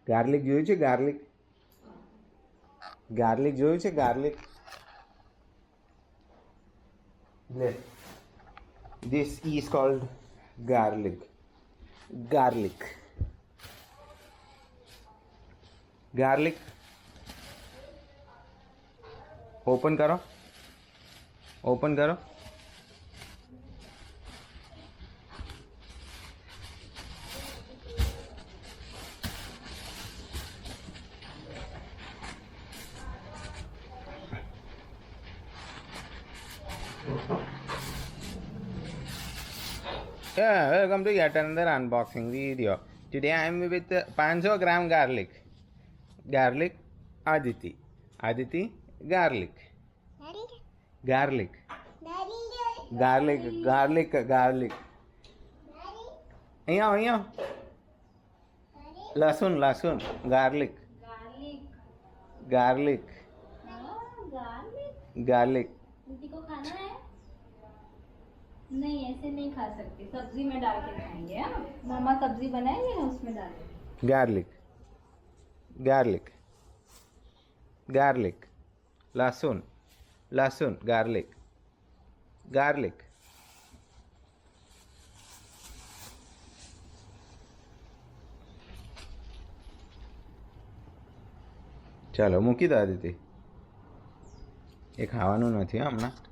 Garlic જોયું છે? Garlic garlic જોયું છે? ગાર્લિક લે, this is called garlic. Garlic. Garlic. Open करो, ओपन करो. Yeah, welcome to yet another unboxing video. Today I am with 500 gram garlic. Garlic, Aditi. Aditi, garlic. Garlic. Garlic, garlic, garlic. અહીંયા અહીંયા લસણ લસણ garlic garlic garlic दीदी को खाना है? नहीं, ऐसे नहीं खा सकती, सब्जी में डाल के खाएंगे। हाँ, मामा सब्जी बनाएंगे ना, उसमें डालेंगे। गार्लिक गार्लिक गार्लिक लहसुन लहसुन गार्लिक गार्लिक. ચાલો મૂકી દો દીદી, એ ખાવાનું નથી હમણાં.